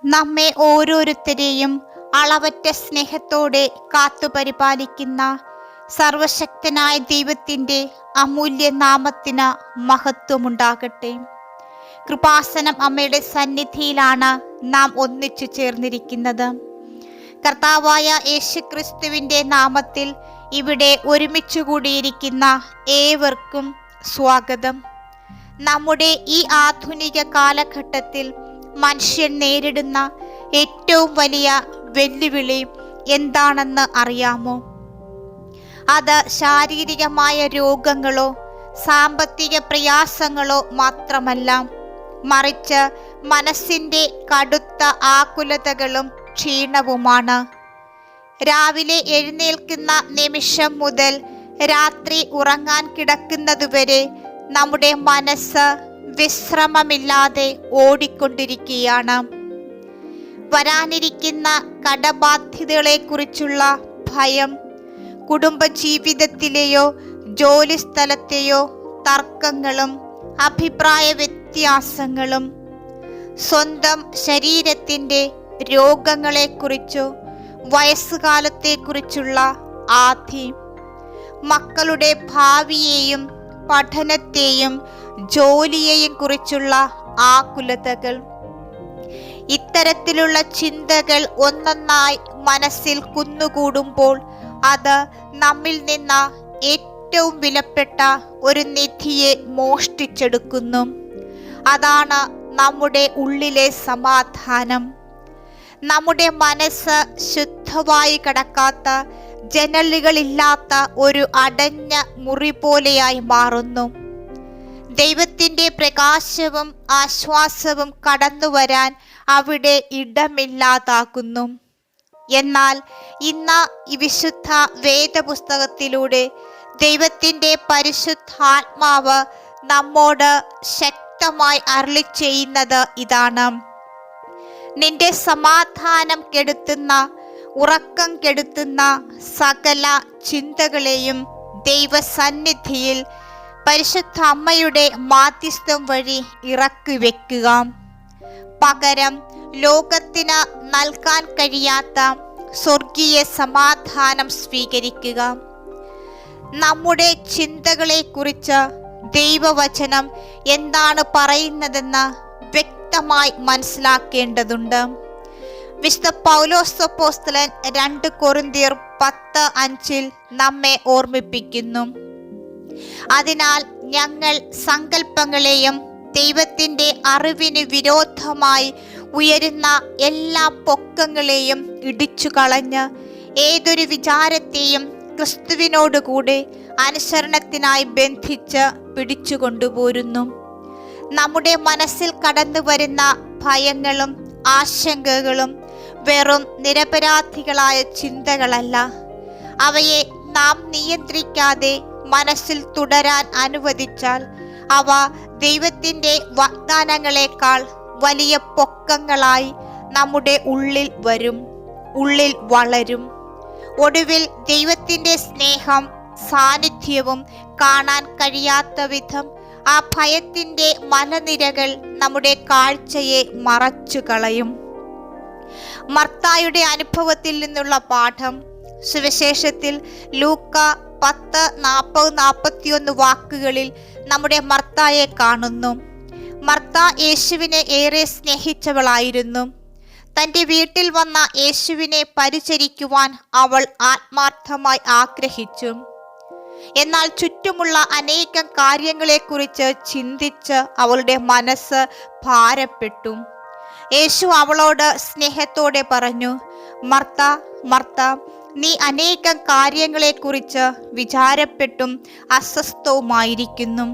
നമ്മെ ഓരോരുത്തരെയും അളവറ്റ സ്നേഹത്തോടെ കാത്തുപരിപാലിക്കുന്ന സർവശക്തനായ ദൈവത്തിൻ്റെ അമൂല്യ നാമത്തിന് മഹത്വമുണ്ടാകട്ടെ. കൃപാസനം അമ്മയുടെ സന്നിധിയിലാണ് നാം ഒന്നിച്ചു ചേർന്നിരിക്കുന്നത്. കർത്താവായ യേശുക്രിസ്തുവിൻ്റെ നാമത്തിൽ ഇവിടെ ഒരുമിച്ചു കൂടിയിരിക്കുന്ന ഏവർക്കും സ്വാഗതം. നമ്മുടെ ഈ ആധുനിക കാലഘട്ടത്തിൽ മനുഷ്യൻ നേരിടുന്ന ഏറ്റവും വലിയ വെല്ലുവിളി എന്താണെന്ന് അറിയാമോ? അത് ശാരീരികമായ രോഗങ്ങളോ സാമ്പത്തിക പ്രയാസങ്ങളോ മാത്രമല്ല, മറിച്ച് മനസ്സിൻ്റെ കടുത്ത ആകുലതകളും ക്ഷീണവുമാണ്. രാവിലെ എഴുന്നേൽക്കുന്ന നിമിഷം മുതൽ രാത്രി ഉറങ്ങാൻ കിടക്കുന്നതുവരെ നമ്മുടെ മനസ്സ് വിശ്രമമില്ലാതെ ഓടിക്കൊണ്ടിരിക്കുകയാണ്. വരാനിരിക്കുന്ന കടബാധ്യതകളെക്കുറിച്ചുള്ള ഭയം, കുടുംബജീവിതത്തിലെയോ ജോലിസ്ഥലത്തെയോ തർക്കങ്ങളും അഭിപ്രായ വ്യത്യാസങ്ങളും, സ്വന്തം ശരീരത്തിൻ്റെ രോഗങ്ങളെക്കുറിച്ചോ വയസ്സുകാലത്തെക്കുറിച്ചുള്ള ആധി, മക്കളുടെ ഭാവിയെയും പഠനത്തെയും ജോലിയെയും കുറിച്ചുള്ള ആകുലതകൾ. ഇത്തരത്തിലുള്ള ചിന്തകൾ ഒന്നൊന്നായി മനസ്സിൽ കുന്നുകൂടുമ്പോൾ അത് നമ്മിൽ നിന്ന് ഏറ്റവും വിലപ്പെട്ട ഒരു നിധിയെ മോഷ്ടിച്ചെടുക്കുന്നു. അതാണ് നമ്മുടെ ഉള്ളിലെ സമാധാനം. നമ്മുടെ മനസ്സ് ശുദ്ധമായി കിടക്കാത്ത, ജനലുകളില്ലാത്ത ഒരു അടഞ്ഞ മുറി പോലെയായി മാറുന്നു. ദൈവത്തിൻ്റെ പ്രകാശവും ആശ്വാസവും കടന്നു വരാൻ അവിടെ ഇടമില്ലാതാക്കുന്നു. എന്നാൽ ഇന്ന് ഈ വിശുദ്ധ വേദപുസ്തകത്തിലൂടെ ദൈവത്തിൻ്റെ പരിശുദ്ധാത്മാവ് നമ്മോട് ശക്തമായി അരുളി ചെയ്യുന്നത് ഇതാണ്: നിന്റെ സമാധാനം കെടുത്തുന്ന, ഉറക്കം കെടുത്തുന്ന സകല ചിന്തകളെയും ദൈവസന്നിധിയിൽ പരിശുദ്ധ അമ്മയുടെ മാധ്യസ്ഥം വഴി ഇറക്കി വെക്കുക. പകരം ലോകത്തിന് നൽകാൻ കഴിയാത്ത സ്വർഗീയ സമാധാനം സ്വീകരിക്കുക. നമ്മുടെ ചിന്തകളെക്കുറിച്ച് ദൈവവചനം എന്താണ് പറയുന്നതെന്ന് വ്യക്തമായി മനസ്സിലാക്കേണ്ടതുണ്ട്. വിശുദ്ധ പൗലോസ് അപ്പോസ്തലൻ 2 കൊരിന്ത്യർ 10:5 നമ്മെ ഓർമ്മിപ്പിക്കുന്നു: അതിനാൽ ഞങ്ങൾ സങ്കല്പങ്ങളെയും ദൈവത്തിൻ്റെ അറിവിന് വിരോധമായി ഉയരുന്ന എല്ലാ പൊക്കങ്ങളെയും ഇടിച്ചു കളഞ്ഞ് ഏതൊരു വിചാരത്തെയും ക്രിസ്തുവിനോടുകൂടെ അനുസരണത്തിനായി ബന്ധിച്ച് പിടിച്ചുകൊണ്ടുപോരുന്നു. നമ്മുടെ മനസ്സിൽ കടന്നു വരുന്ന ഭയങ്ങളും ആശങ്കകളും വെറും നിരപരാധികളായ ചിന്തകളല്ല. അവയെ നാം നിയന്ത്രിക്കാതെ മനസ്സിൽ തുടരാൻ അനുവദിച്ചാൽ അവ ദൈവത്തിൻ്റെ വാഗ്ദാനങ്ങളെക്കാൾ വലിയ പൊക്കങ്ങളായി നമ്മുടെ ഉള്ളിൽ വരും, ഉള്ളിൽ വളരും. ഒടുവിൽ ദൈവത്തിൻ്റെ സ്നേഹം, സാന്നിധ്യവും കാണാൻ കഴിയാത്ത വിധം ആ ഭയത്തിൻ്റെ മലനിരകൾ നമ്മുടെ കാഴ്ചയെ മറച്ചു കളയും. മർത്തായുടെ അനുഭവത്തിൽ നിന്നുള്ള പാഠം സുവിശേഷത്തിൽ ലൂക്ക 10:40-41 വാക്കുകളിൽ നമ്മുടെ മർത്തായെ കാണുന്നു. മർത്ത യേശുവിനെ ഏറെ സ്നേഹിച്ചവളായിരുന്നു. തൻ്റെ വീട്ടിൽ വന്ന യേശുവിനെ പരിചരിക്കുവാൻ അവൾ ആത്മാർത്ഥമായി ആഗ്രഹിച്ചു. എന്നാൽ ചുറ്റുമുള്ള അനേകം കാര്യങ്ങളെക്കുറിച്ച് ചിന്തിച്ച് അവളുടെ മനസ്സ് ഭാരപ്പെട്ടു. യേശു അവളോട് സ്നേഹത്തോടെ പറഞ്ഞു: മർത്ത, മർത്ത, നീ അനേകം കാര്യങ്ങളെക്കുറിച്ച് വിചാരപ്പെട്ടും അസ്വസ്ഥവുമായിരിക്കുന്നു.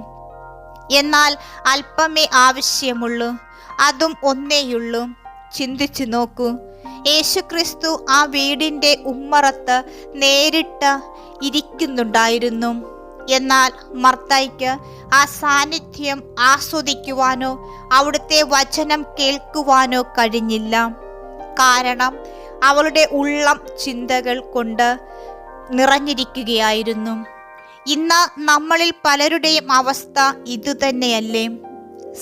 എന്നാൽ അല്പമേ ആവശ്യമുള്ളൂ, അതും ഒന്നേയുള്ളൂ. ചിന്തിച്ചു നോക്കൂ. യേശുക്രിസ്തു ആ വീടിൻ്റെ ഉമ്മറത്ത് നേരിട്ട് ഇരിക്കുന്നുണ്ടായിരുന്നു. എന്നാൽ മർത്തായ്ക്ക് ആ സാന്നിധ്യം ആസ്വദിക്കുവാനോ അവിടുത്തെ വചനം കേൾക്കുവാനോ കഴിഞ്ഞില്ല. കാരണം അവളുടെ ഉള്ളം ചിന്തകൾ കൊണ്ട് നിറഞ്ഞിരിക്കുകയായിരുന്നു. ഇന്ന് നമ്മളിൽ പലരുടെയും അവസ്ഥ ഇതുതന്നെയല്ലേ?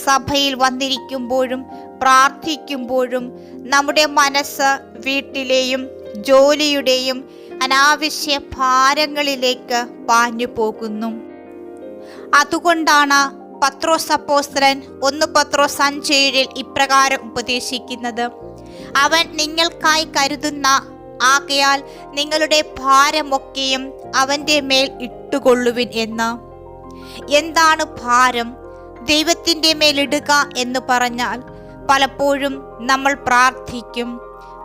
സഭയിൽ വന്നിരിക്കുമ്പോഴും പ്രാർത്ഥിക്കുമ്പോഴും നമ്മുടെ മനസ്സ് വീട്ടിലെയും ജോലിയുടെയും അനാവശ്യ ഭാരങ്ങളിലേക്ക് പാഞ്ഞു പോകുന്നു. അതുകൊണ്ടാണ് പത്രോസ് അപ്പോസ്തലൻ 1 പത്രോസ് 5:7 ഇപ്രകാരം ഉപദേശിക്കുന്നത്: അവൻ നിങ്ങൾക്കായി കരുതുന്ന ആകയാൽ നിങ്ങളുടെ ഭാരമൊക്കെയും അവൻ്റെ മേൽ ഇട്ടുകൊള്ളുവിൻ എന്ന്. എന്താണ് ഭാരം? ദൈവത്തിൻ്റെ മേലിടുക എന്ന് പറഞ്ഞാൽ പലപ്പോഴും നമ്മൾ പ്രാർത്ഥിക്കും,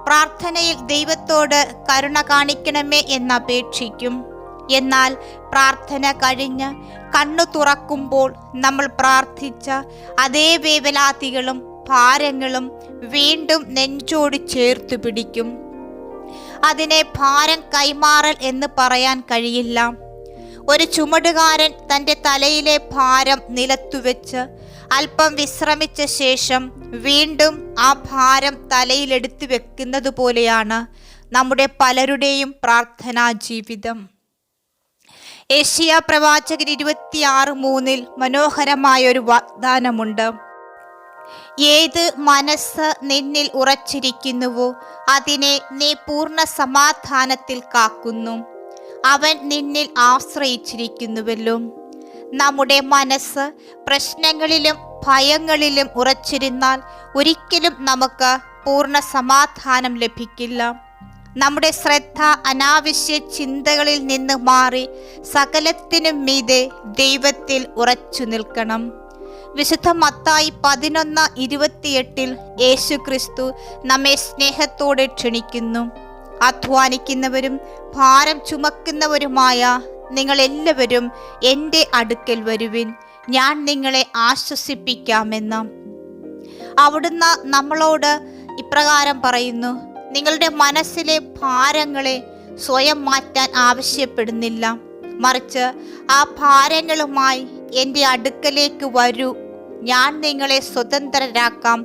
പ്രാർത്ഥനയിൽ ദൈവത്തോട് കരുണ കാണിക്കണമേ എന്നപേക്ഷിക്കും. എന്നാൽ പ്രാർത്ഥന കഴിഞ്ഞ് കണ്ണു തുറക്കുമ്പോൾ നമ്മൾ പ്രാർത്ഥിച്ച അതേ വേവലാതികളും ഭാരങ്ങളും വീണ്ടും നെഞ്ചോട് ചേർത്തു പിടിക്കും. അതിനെ ഭാരം കൈമാറൽ എന്ന് പറയാൻ കഴിയില്ല. ഒരു ചുമടുകാരൻ തൻ്റെ തലയിലെ ഭാരം നിലത്തുവെച്ച് അല്പം വിശ്രമിച്ച ശേഷം വീണ്ടും ആ ഭാരം തലയിലെടുത്തു വെക്കുന്നത് പോലെയാണ് നമ്മുടെ പലരുടെയും പ്രാർത്ഥനാ ജീവിതം. യെശയ്യാ പ്രവാചകൻ 26:3 മനോഹരമായൊരു വാഗ്ദാനമുണ്ട്: ഏത് മനസ്സ് നിന്നിൽ ഉറച്ചിരിക്കുന്നുവോ അതിനെ നീ പൂർണ്ണ സമാധാനത്തിൽ കാക്കുന്നു. അവൻ നിന്നിൽ ആശ്രയിച്ചിരിക്കുന്നുവല്ലോ. നമ്മുടെ മനസ്സ് പ്രശ്നങ്ങളിലും ഭയങ്ങളിലും ഉറച്ചിരുന്നാൽ ഒരിക്കലും നമുക്ക് പൂർണ്ണ സമാധാനം ലഭിക്കില്ല. നമ്മുടെ ശ്രദ്ധ അനാവശ്യ ചിന്തകളിൽ നിന്ന് മാറി സകലത്തിനും മീതെ ദൈവത്തിൽ ഉറച്ചു നിൽക്കണം. വിശുദ്ധ മത്തായി 11:28 യേശു ക്രിസ്തു നമ്മെ സ്നേഹത്തോടെ ക്ഷണിക്കുന്നു: അധ്വാനിക്കുന്നവരും ഭാരം ചുമക്കുന്നവരുമായ നിങ്ങളെല്ലാവരും എൻ്റെ അടുക്കൽ വരുവിൻ, ഞാൻ നിങ്ങളെ ആശ്വസിപ്പിക്കാമെന്ന്. അവിടുന്ന് നമ്മളോട് ഇപ്രകാരം പറയുന്നു: നിങ്ങളുടെ മനസ്സിലെ ഭാരങ്ങളെ സ്വയം മാറ്റാൻ ആവശ്യപ്പെടുന്നില്ല, മറിച്ച് ആ ഭാരങ്ങളുമായി എൻ്റെ അടുക്കലേക്ക് വരൂ, ഞാൻ നിങ്ങളെ സ്വതന്ത്രരാക്കാം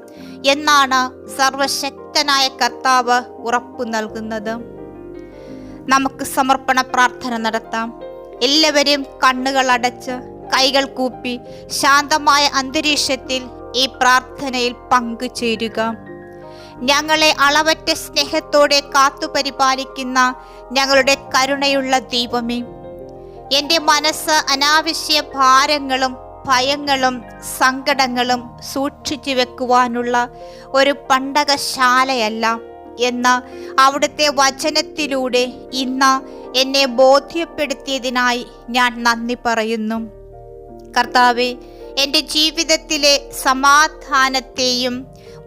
എന്നാണ് സർവശക്തനായ കർത്താവ് ഉറപ്പു നൽകുന്നത്. നമുക്ക് സമർപ്പണ പ്രാർത്ഥന നടത്താം. എല്ലാവരും കണ്ണുകൾ അടച്ച് കൈകൾ കൂപ്പി ശാന്തമായ അന്തരീക്ഷത്തിൽ ഈ പ്രാർത്ഥനയിൽ പങ്കുചേരുക. ഞങ്ങളെ അളവറ്റ സ്നേഹത്തോടെ കാത്തുപരിപാലിക്കുന്ന ഞങ്ങളുടെ കരുണയുള്ള ദൈവമേ, എൻ്റെ മനസ്സ് അനാവശ്യ ഭാരങ്ങളും ഭയങ്ങളും സങ്കടങ്ങളും സൂക്ഷിച്ചു വെക്കുവാനുള്ള ഒരു പണ്ടകശാലയല്ല എന്ന് അവിടുത്തെ വചനത്തിലൂടെ ഇന്ന് എന്നെ ബോധ്യപ്പെടുത്തിയതിനായി ഞാൻ നന്ദി പറയുന്നു. കർത്താവേ, എൻ്റെ ജീവിതത്തിലെ സമാധാനത്തെയും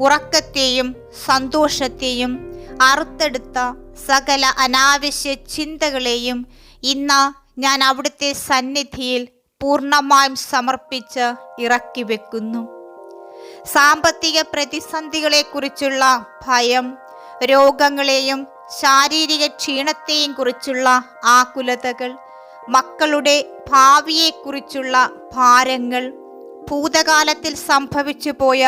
ഉറക്കത്തെയും സന്തോഷത്തെയും അറുത്തെടുത്ത സകല അനാവശ്യ ചിന്തകളെയും ഇന്ന് ഞാൻ അവിടുത്തെ സന്നിധിയിൽ പൂർണ്ണമായും സമർപ്പിച്ച് ഇറക്കി വെക്കുന്നു. സാമ്പത്തിക പ്രതിസന്ധികളെക്കുറിച്ചുള്ള ഭയം, രോഗങ്ങളെയും ശാരീരിക ക്ഷീണത്തെയും കുറിച്ചുള്ള ആകുലതകൾ, മക്കളുടെ ഭാവിയെക്കുറിച്ചുള്ള ഭാരങ്ങൾ, ഭൂതകാലത്തിൽ സംഭവിച്ചു പോയ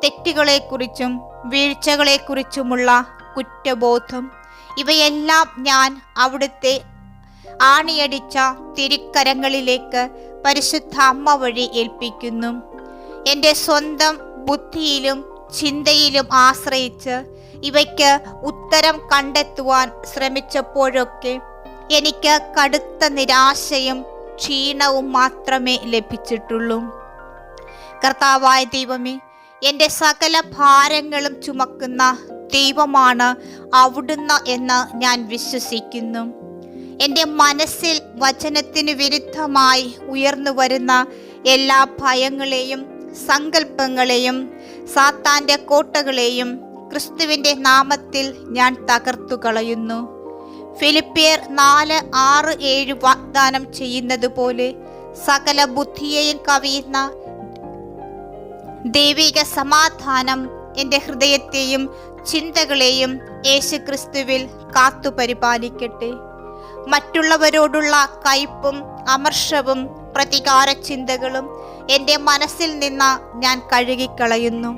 തെറ്റുകളെക്കുറിച്ചും വീഴ്ചകളെക്കുറിച്ചുമുള്ള കുറ്റബോധം, ഇവയെല്ലാം ഞാൻ അവിടുത്തെ ആണിയടിച്ച തിരുക്കരങ്ങളിലേക്ക് പരിശുദ്ധ അമ്മ വഴി ഏൽപ്പിക്കുന്നു. എൻ്റെ സ്വന്തം ബുദ്ധിയിലും ചിന്തയിലും ആശ്രയിച്ച് ഇവയ്ക്ക് ഉത്തരം കണ്ടെത്തുവാൻ ശ്രമിച്ചപ്പോഴൊക്കെ എനിക്ക് കടുത്ത നിരാശയും ക്ഷീണവും മാത്രമേ ലഭിച്ചിട്ടുള്ളൂ. കർത്താവായ ദൈവമേ, എൻ്റെ സകല ഭാരങ്ങളും ചുമക്കുന്ന ദൈവമാണ് അവിടുന്ന് എന്ന് ഞാൻ വിശ്വസിക്കുന്നു. എൻ്റെ മനസ്സിൽ വചനത്തിന് വിരുദ്ധമായി ഉയർന്നു വരുന്ന എല്ലാ ഭയങ്ങളെയും സങ്കല്പങ്ങളെയും സാത്താൻ്റെ കോട്ടകളെയും ക്രിസ്തുവിൻ്റെ നാമത്തിൽ ഞാൻ തകർത്തു കളയുന്നു. ഫിലിപ്പിയർ 4:6-7 വാഗ്ദാനം ചെയ്യുന്നത് പോലെ സകല ബുദ്ധിയെയും കവിയുന്ന ദൈവിക സമാധാനം എൻ്റെ ഹൃദയത്തെയും ചിന്തകളെയും യേശുക്രിസ്തുവിൽ കാത്തുപരിപാലിക്കട്ടെ. മറ്റുള്ളവരോടുള്ള കയ്പും അമർഷവും പ്രതികാര ചിന്തകളും എൻ്റെ മനസ്സിൽ നിന്ന് ഞാൻ കഴുകിക്കളയുന്നു.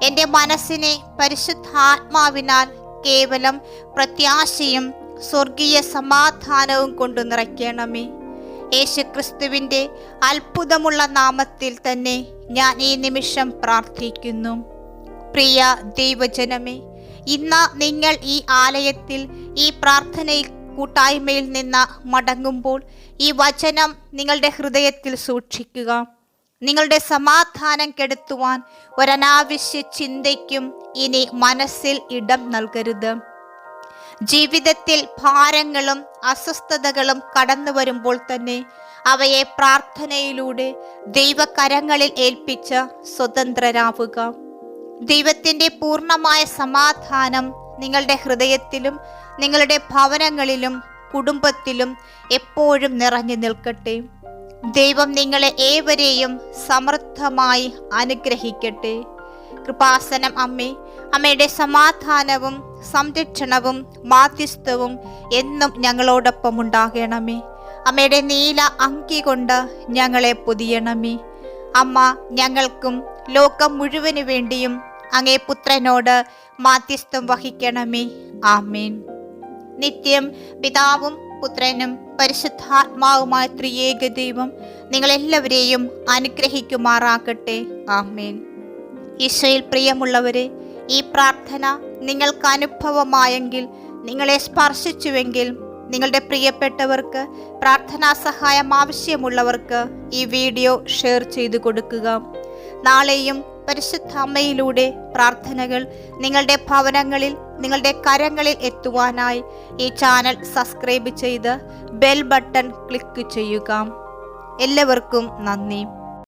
എൻ്റെ മനസ്സിനെ പരിശുദ്ധാത്മാവിനാൽ കേവലം പ്രത്യാശയും സ്വർഗീയ സമാധാനവും കൊണ്ട് നിറയ്ക്കണമേ. യേശുക്രിസ്തുവിൻ്റെ അത്ഭുതമുള്ള നാമത്തിൽ തന്നെ ഞാൻ ഈ നിമിഷം പ്രാർത്ഥിക്കുന്നു. പ്രിയ ദൈവജനമേ, ഇന്ന് നിങ്ങൾ ഈ ആലയത്തിൽ ഈ പ്രാർത്ഥനയിൽ കൂട്ടായ്മയിൽ നിന്ന് മടങ്ങുമ്പോൾ ഈ വചനം നിങ്ങളുടെ ഹൃദയത്തിൽ സൂക്ഷിക്കുക. നിങ്ങളുടെ സമാധാനം കെടുത്തുവാൻ ഒരനാവശ്യ ചിന്തയ്ക്കും ഇനി മനസ്സിൽ ഇടം നൽകരുത്. ജീവിതത്തിൽ ഭാരങ്ങളും അസ്വസ്ഥതകളും കടന്നു വരുമ്പോൾ തന്നെ അവയെ പ്രാർത്ഥനയിലൂടെ ദൈവകരങ്ങളിൽ ഏൽപ്പിച്ച് സ്വതന്ത്രരാവുക. ദൈവത്തിൻ്റെ പൂർണ്ണമായ സമാധാനം നിങ്ങളുടെ ഹൃദയത്തിലും നിങ്ങളുടെ ഭവനങ്ങളിലും കുടുംബത്തിലും എപ്പോഴും നിറഞ്ഞു നിൽക്കട്ടെ. ദൈവം നിങ്ങളെ ഏവരെയും സമൃദ്ധമായി അനുഗ്രഹിക്കട്ടെ. കൃപാസനം അമ്മേ, അമ്മയുടെ സമാധാനവും സംരക്ഷണവും മാധ്യസ്ഥവും എന്നും ഞങ്ങളോടൊപ്പം ഉണ്ടാകണമേ. അമ്മയുടെ നീല അങ്കി കൊണ്ട് ഞങ്ങളെ പൊതിയണമേ. അമ്മ ഞങ്ങൾക്കും ലോകം മുഴുവനു വേണ്ടിയും അങ്ങേ പുത്രനോട് മാധ്യസ്ഥം വഹിക്കണമേ. ആമേൻ. നിത്യം പിതാവും പുത്രനും പരിശുദ്ധാത്മാവുമായ ത്രിയേക ദൈവം നിങ്ങളെല്ലാവരെയും അനുഗ്രഹിക്കുമാറാകട്ടെ. ആമേൻ. ഈശോയിൽ പ്രിയമുള്ളവരെ, ഈ പ്രാർത്ഥന നിങ്ങൾക്ക് അനുഭവമായെങ്കിൽ, നിങ്ങളെ സ്പർശിച്ചുവെങ്കിൽ, നിങ്ങളുടെ പ്രിയപ്പെട്ടവർക്ക് പ്രാർത്ഥനാ സഹായം ആവശ്യമുള്ളവർക്ക് ഈ വീഡിയോ ഷെയർ ചെയ്തു കൊടുക്കുക. നാളെയും പരിശുദ്ധ അമ്മയിലൂടെ പ്രാർത്ഥനകൾ നിങ്ങളുടെ ഭവനങ്ങളിൽ, നിങ്ങളുടെ കരങ്ങളിൽ എത്തുവാനായി ഈ ചാനൽ സബ്സ്ക്രൈബ് ചെയ്ത് ബെൽ ബട്ടൺ ക്ലിക്ക് ചെയ്യുക. എല്ലാവർക്കും നന്ദി.